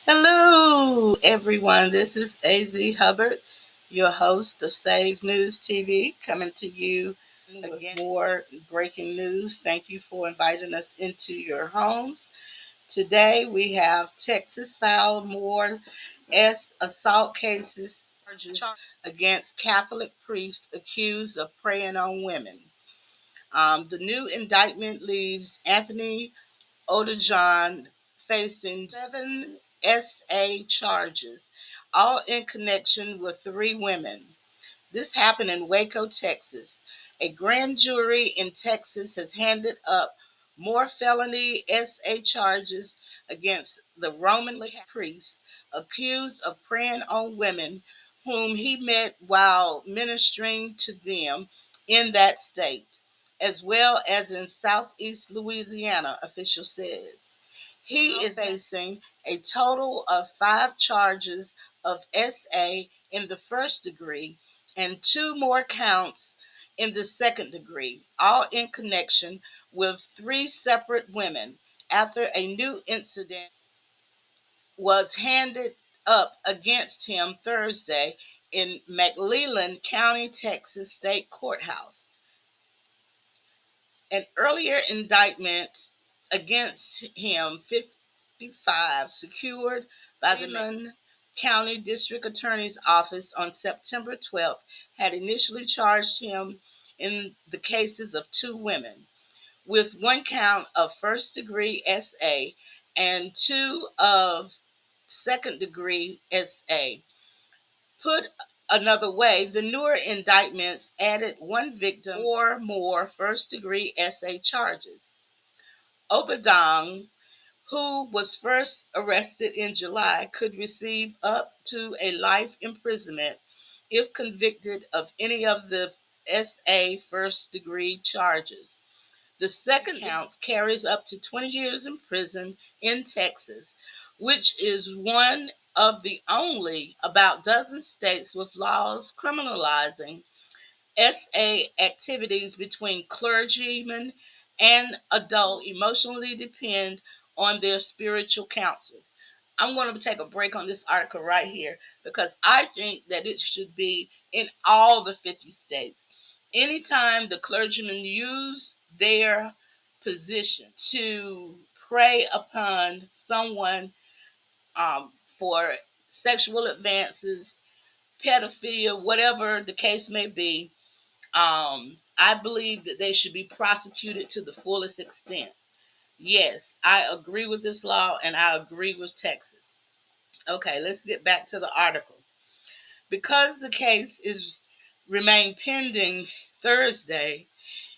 Hello, everyone. This is AZ Hubbard, your host of SAVEDNews TV, coming to you with more breaking news. Thank you for inviting us into your homes. Today, we have Texas filed more assault cases charges against Catholic priests accused of preying on women. The new indictment leaves Anthony Odejon facing 7 SA charges, all in connection with 3 women. This happened in Waco, Texas. A grand jury in Texas has handed up more felony SA charges against the Roman Catholic priest accused of preying on women whom he met while ministering to them in that state, as well as in southeast Louisiana, official says. He is facing a total of 5 charges of SA in the first degree and 2 more counts in the second degree, all in connection with 3 separate women after a new incident was handed up against him Thursday in McLean County, Texas State Courthouse. An earlier indictment against him, 55, secured by the McLean County District Attorney's Office on September 12th, had initially charged him in the cases of 2 women, with 1 count of first degree SA and 2 of second degree SA. Put another way, the newer indictments added 1 victim or more first degree SA charges. Obadong, who was first arrested in July, could receive up to a life imprisonment if convicted of any of the SA first degree charges. The second count carries up to 20 years in prison in Texas, which is one of the only about dozen states with laws criminalizing SA activities between clergymen and adults emotionally depend on their spiritual counsel. I'm going to take a break on this article right here because I think that it should be in all the 50 states. Anytime the clergymen use their position to prey upon someone for sexual advances, pedophilia, whatever the case may be, I believe that they should be prosecuted to the fullest extent. Yes, I agree with this law and I agree with Texas. Okay, let's get back to the article. Because the case is remained pending Thursday,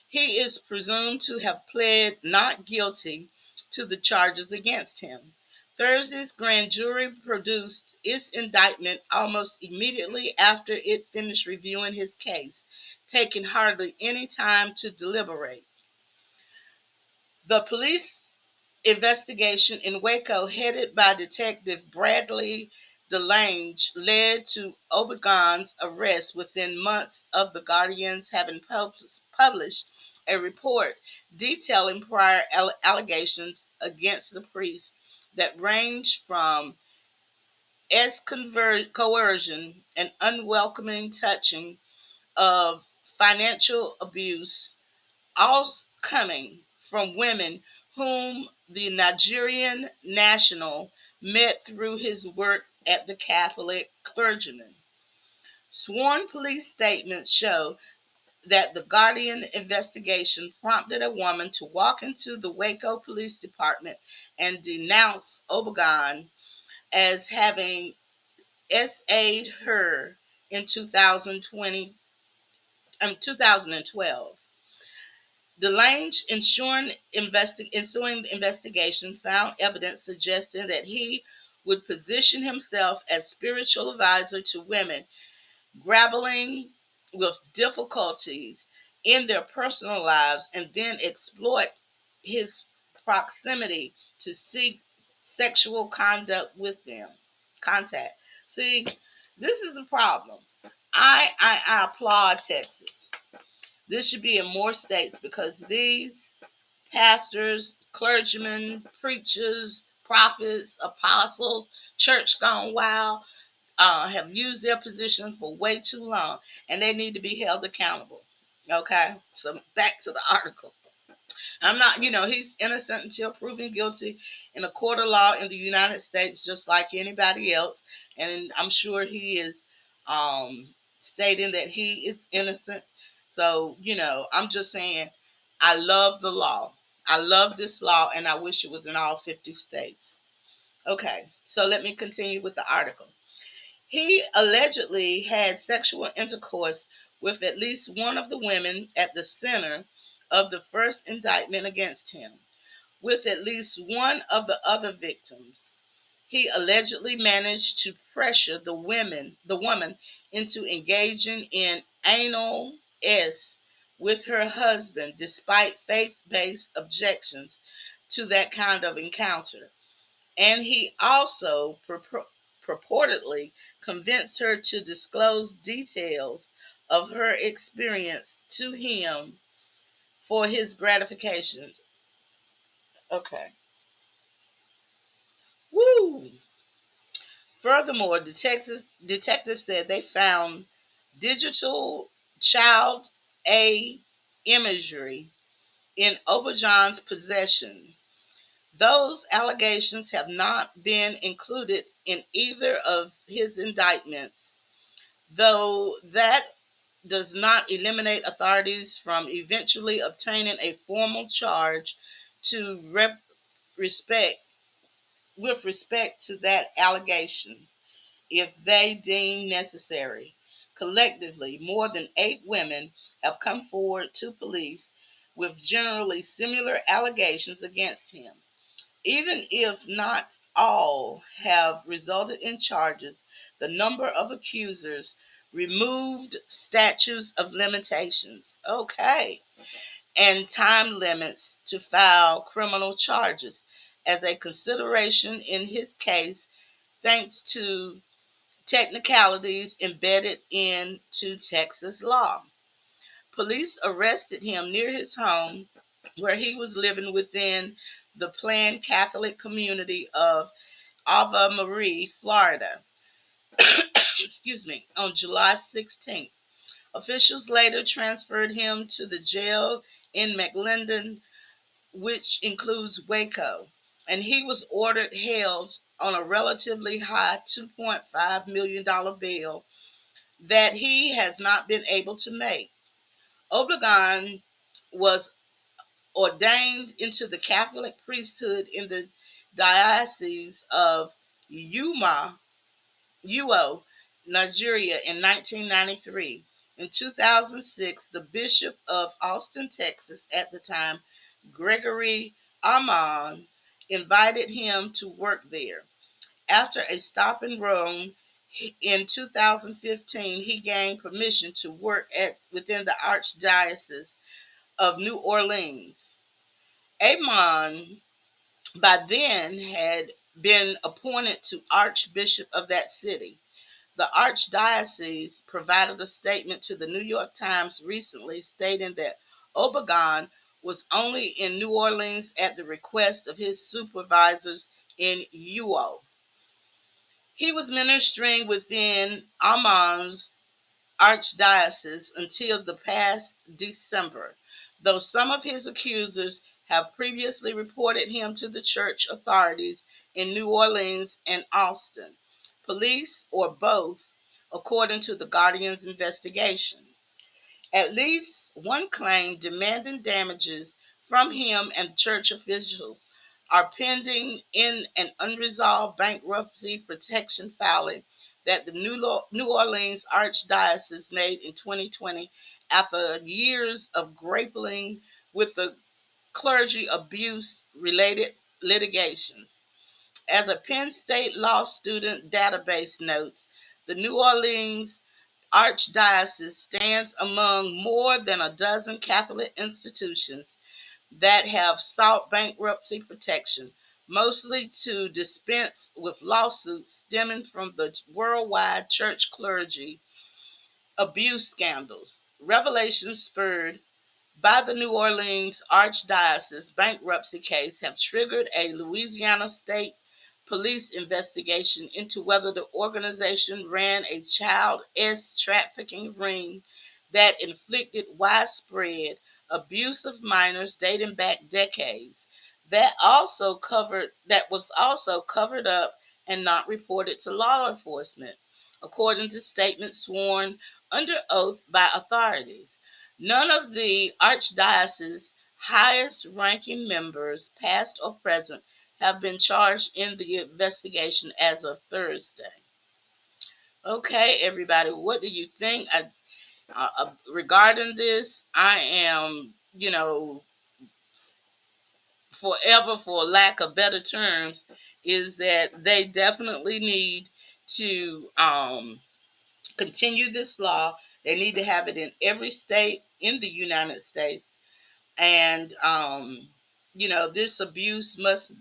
he is presumed to have pled not guilty to the charges against him. Thursday's grand jury produced its indictment almost immediately after it finished reviewing his case, taking hardly any time to deliberate. The police investigation in Waco, headed by Detective Bradley DeLange, led to Obregon's arrest within months of the Guardians having published a report detailing prior allegations against the priest that ranged from coercion and unwelcoming touching of financial abuse, all coming from women whom the Nigerian national met through his work at the Catholic clergyman. Sworn police statements show that the Guardian investigation prompted a woman to walk into the Waco Police Department and denounce Obregon as having SA'd her in 2012. DeLange ensuing investigation found evidence suggesting that he would position himself as spiritual advisor to women grappling with difficulties in their personal lives and then exploit his proximity to seek sexual contact. See, this is a problem. I applaud Texas. This should be in more states because these pastors, clergymen, preachers, prophets, apostles, church gone wild, have used their position for way too long, and they need to be held accountable. Okay, so back to the article. I'm not, he's innocent until proven guilty in a court of law in the United States, just like anybody else. And I'm sure he is stating that he is innocent. So, I'm just saying, I love the law. I love this law, and I wish it was in all 50 states. Okay, so let me continue with the article. He allegedly had sexual intercourse with at least one of the women at the center of the first indictment against him, with at least one of the other victims. He allegedly managed to pressure the woman into engaging in anal s with her husband despite faith-based objections to that kind of encounter. And he also purportedly convinced her to disclose details of her experience to him for his gratification. Okay. Woo! Furthermore, detectives said they found digital child A imagery in Obajan's possession. Those allegations have not been included in either of his indictments, though that does not eliminate authorities from eventually obtaining a formal charge to respect with respect to that allegation if they deem necessary. Collectively, more than 8 women have come forward to police with generally similar allegations against him. Even if not all have resulted in charges, the number of accusers removed statutes of limitations, okay, and time limits to file criminal charges as a consideration in his case, thanks to technicalities embedded into Texas law. Police arrested him near his home, where he was living within the planned Catholic community of Ave Maria, Florida. Excuse me, on July 16th. Officials later transferred him to the jail in McLendon, which includes Waco, and he was ordered held on a relatively high $2.5 million bail that he has not been able to make. Obligon was ordained into the Catholic priesthood in the Diocese of Uo, Nigeria in 1993. In 2006, the Bishop of Austin, Texas, at the time, Gregory Amon, invited him to work there. After a stop in Rome in 2015, he gained permission to work within the Archdiocese of New Orleans. Amon by then had been appointed to Archbishop of that city. The Archdiocese provided a statement to the New York Times recently stating that Obligón was only in New Orleans at the request of his supervisors in Uo. He was ministering within Amon's archdiocese until the past December, though some of his accusers have previously reported him to the church authorities in New Orleans and Austin, police, or both, according to the Guardian's investigation. At least one claim demanding damages from him and church officials are pending in an unresolved bankruptcy protection filing that the New Orleans Archdiocese made in 2020 after years of grappling with the clergy abuse related litigations. As a Penn State law student database notes, the New Orleans Archdiocese stands among more than a dozen Catholic institutions that have sought bankruptcy protection, mostly to dispense with lawsuits stemming from the worldwide church clergy abuse scandals. Revelations spurred by the New Orleans Archdiocese bankruptcy case have triggered a Louisiana state police investigation into whether the organization ran a child trafficking ring that inflicted widespread abuse of minors dating back decades. That was also covered up and not reported to law enforcement, according to statements sworn under oath by authorities. None of the archdiocese's highest ranking members, past or present, have been charged in the investigation as of Thursday. Okay, everybody, what do you think? Regarding this, I am, forever, for lack of better terms, is that they definitely need to continue this law. They need to have it in every state in the United States. And this abuse must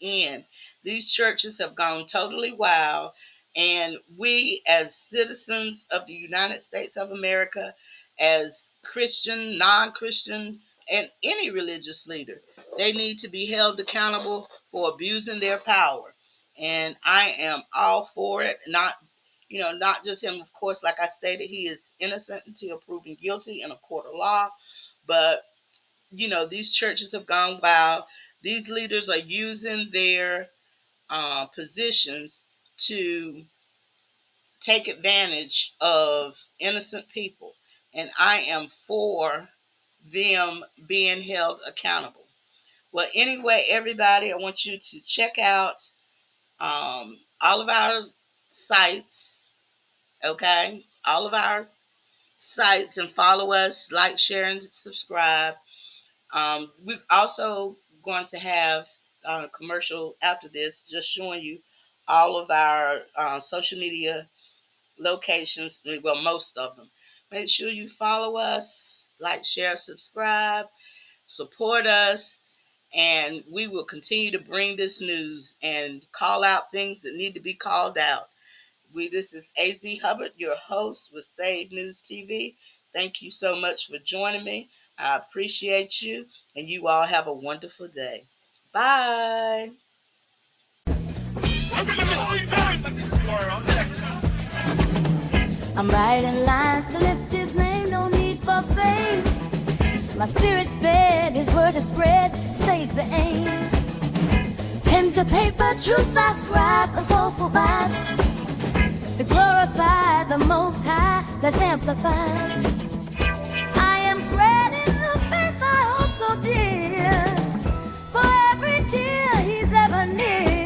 end. These churches have gone totally wild, and we, as citizens of the United States of America, as Christian, non-Christian, and any religious leader, they need to be held accountable for abusing their power. And I am all for it. Not just him, of course. Like I stated, he is innocent until proven guilty in a court of law. But these churches have gone wild. These leaders are using their positions to take advantage of innocent people. And I am for them being held accountable. Well, anyway, everybody, I want you to check out all of our sites, okay? All of our sites, and follow us, like, share, and subscribe. We're also going to have a commercial after this, just showing you all of our social media locations. Well, most of them. Make sure you follow us, like, share, subscribe, support us, and we will continue to bring this news and call out things that need to be called out. This is AZ Hubbard, your host with SAVEDnews TV. Thank you so much for joining me. I appreciate you, and you all have a wonderful day. Bye. I'm writing lines to lift his name, no need for fame. My spirit fed, his word is spread, saves the aim. Pen to paper, truths I scribe, a soulful vibe. To glorify the Most High, let's amplify. I am spreading the faith I hold so dear. For every tear he's ever near.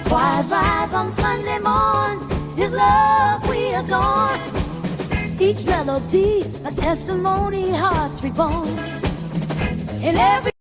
Choirs rise on Sunday morn, his love we adorn. Each melody a testimony, hearts reborn. In every